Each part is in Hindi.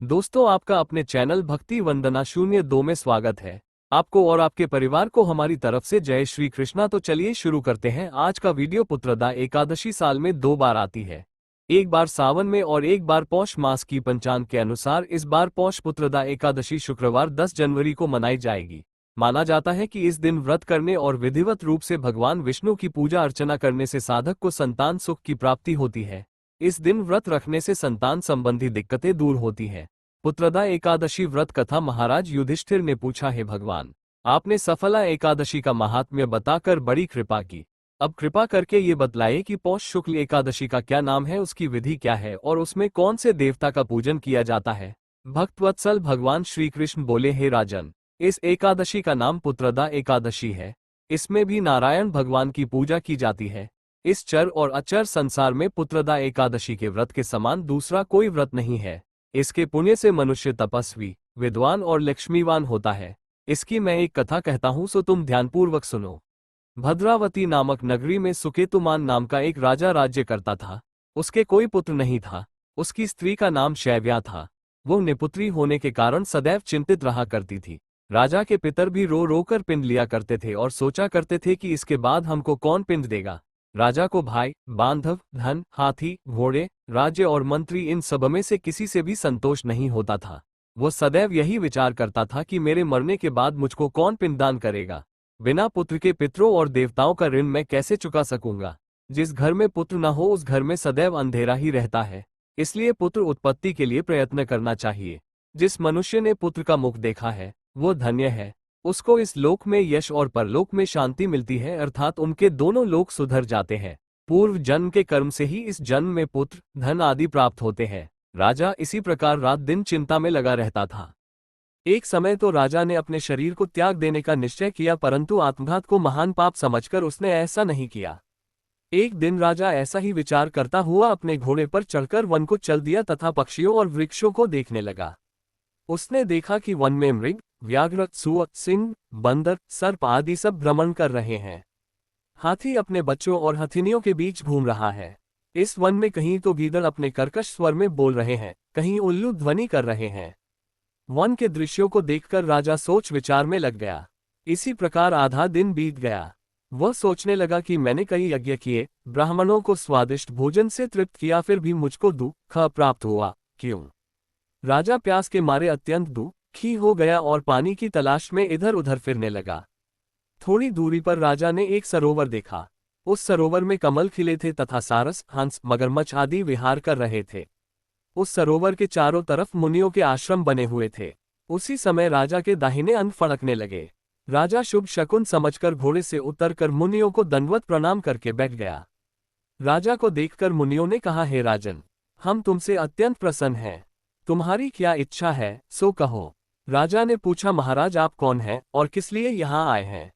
दोस्तों, आपका अपने चैनल भक्ति वंदना 02 में स्वागत है। आपको और आपके परिवार को हमारी तरफ से जय श्री कृष्णा। तो चलिए शुरू करते हैं आज का वीडियो। पुत्रदा एकादशी साल में 2 बार आती है, एक बार सावन में और एक बार पौष मास की पंचांग के अनुसार इस बार पौष पुत्रदा एकादशी शुक्रवार 10 जनवरी को मनाई जाएगी। माना जाता है कि इस दिन व्रत करने और विधिवत रूप से भगवान विष्णु की पूजा अर्चना करने से साधक को संतान सुख की प्राप्ति होती है। इस दिन व्रत रखने से संतान संबंधी दिक्कतें दूर होती हैं। पुत्रदा एकादशी व्रत कथा। महाराज युधिष्ठिर ने पूछा, है भगवान, आपने सफला एकादशी का महात्म्य बताकर बड़ी कृपा की। अब कृपा करके ये बतलाइए कि पौष शुक्ल एकादशी का क्या नाम है, उसकी विधि क्या है और उसमें कौन से देवता का पूजन किया जाता है। भक्तवत्सल भगवान श्री कृष्ण बोले, हे राजन, इस एकादशी का नाम पुत्रदा एकादशी है। इसमें भी नारायण भगवान की पूजा की जाती है। इस चर और अचर संसार में पुत्रदा एकादशी के व्रत के समान दूसरा कोई व्रत नहीं है। इसके पुण्य से मनुष्य तपस्वी, विद्वान और लक्ष्मीवान होता है। इसकी मैं एक कथा कहता हूं, सो तुम ध्यानपूर्वक सुनो। भद्रावती नामक नगरी में सुकेतुमान नाम का एक राजा राज्य करता था। उसके कोई पुत्र नहीं था। उसकी स्त्री का नाम शैव्या था। वो निपुत्री होने के कारण सदैव चिंतित रहा करती थी। राजा के पितर भी रो रो कर पिंड लिया करते थे और सोचा करते थे कि इसके बाद हमको कौन पिंड देगा। राजा को भाई, बांधव, धन, हाथी, घोड़े, राज्य और मंत्री, इन सब में से किसी से भी संतोष नहीं होता था। वो सदैव यही विचार करता था कि मेरे मरने के बाद मुझको कौन पिंडदान करेगा। बिना पुत्र के पितरों और देवताओं का ऋण मैं कैसे चुका सकूंगा। जिस घर में पुत्र न हो उस घर में सदैव अंधेरा ही रहता है। इसलिए पुत्र उत्पत्ति के लिए प्रयत्न करना चाहिए। जिस मनुष्य ने पुत्र का मुख देखा है वो धन्य है। उसको इस लोक में यश और परलोक में शांति मिलती है, अर्थात उनके दोनों लोक सुधर जाते हैं। पूर्व जन्म के कर्म से ही इस जन्म में पुत्र, धन आदि प्राप्त होते हैं। राजा इसी प्रकार रात दिन चिंता में लगा रहता था। एक समय तो राजा ने अपने शरीर को त्याग देने का निश्चय किया, परंतु आत्मघात को महान पाप समझकर उसने ऐसा नहीं किया। एक दिन राजा ऐसा ही विचार करता हुआ अपने घोड़े पर चढ़कर वन को चल दिया तथा पक्षियों और वृक्षों को देखने लगा। उसने देखा कि वन में मृग, व्याघ्र, सुअर, सिंह, बंदर, सर्प आदि सब भ्रमण कर रहे हैं। हाथी अपने बच्चों और हथिनियों के बीच घूम रहा है। इस वन में कहीं तो गीदड़ अपने कर्कश स्वर में बोल रहे हैं, कहीं उल्लू ध्वनि कर रहे हैं। वन के दृश्यों को देखकर राजा सोच विचार में लग गया। इसी प्रकार आधा दिन बीत गया। वह सोचने लगा कि मैंने कई यज्ञ किए, ब्राह्मणों को स्वादिष्ट भोजन से तृप्त किया, फिर भी मुझको दुख प्राप्त हुआ, क्यों? राजा प्यास के मारे अत्यंत दुखी हो गया और पानी की तलाश में इधर उधर फिरने लगा। थोड़ी दूरी पर राजा ने एक सरोवर देखा। उस सरोवर में कमल खिले थे तथा सारस, हंस, मगरमच्छ आदि विहार कर रहे थे। उस सरोवर के चारों तरफ मुनियों के आश्रम बने हुए थे। उसी समय राजा के दाहिने अंग फड़कने लगे। राजा शुभ शकुन समझकर घोड़े से उतरकर मुनियों को दंडवत प्रणाम करके बैठ गया। राजा को देखकर मुनियों ने कहा, हे राजन, हम तुमसे अत्यंत प्रसन्न हैं। तुम्हारी क्या इच्छा है सो कहो। राजा ने पूछा, महाराज आप कौन हैं और किस लिए यहाँ आए हैं,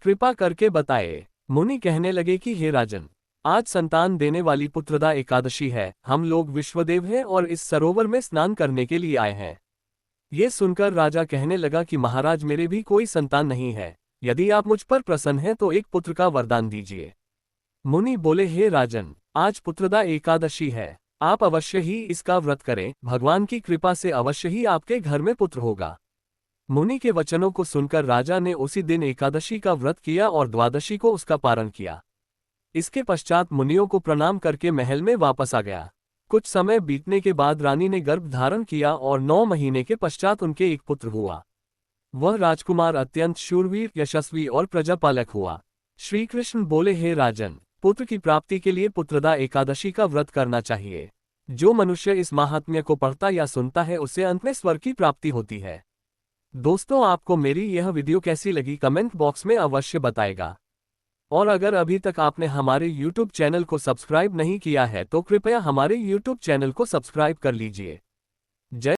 कृपा करके बताए। मुनि कहने लगे कि हे राजन, आज संतान देने वाली पुत्रदा एकादशी है। हम लोग विश्वदेव हैं और इस सरोवर में स्नान करने के लिए आए हैं। ये सुनकर राजा कहने लगा कि महाराज मेरे भी कोई संतान नहीं है। यदि आप मुझ पर प्रसन्न हैं तो एक पुत्र का वरदान दीजिए। मुनि बोले, हे राजन, आज पुत्रदा एकादशी है। आप अवश्य ही इसका व्रत करें। भगवान की कृपा से अवश्य ही आपके घर में पुत्र होगा। मुनि के वचनों को सुनकर राजा ने उसी दिन एकादशी का व्रत किया और द्वादशी को उसका पारण किया। इसके पश्चात मुनियों को प्रणाम करके महल में वापस आ गया। कुछ समय बीतने के बाद रानी ने गर्भ धारण किया और 9 महीने के पश्चात उनके एक पुत्र हुआ। वह राजकुमार अत्यंत शूरवीर, यशस्वी और प्रजापालक हुआ। श्री कृष्ण बोले, हे राजन, पुत्र की प्राप्ति के लिए पुत्रदा एकादशी का व्रत करना चाहिए। जो मनुष्य इस महात्म्य को पढ़ता या सुनता है उसे अंत में स्वर्ग की प्राप्ति होती है। दोस्तों, आपको मेरी यह वीडियो कैसी लगी कमेंट बॉक्स में अवश्य बताएगा। और अगर अभी तक आपने हमारे YouTube चैनल को सब्सक्राइब नहीं किया है तो कृपया हमारे YouTube चैनल को सब्सक्राइब कर लीजिए। जय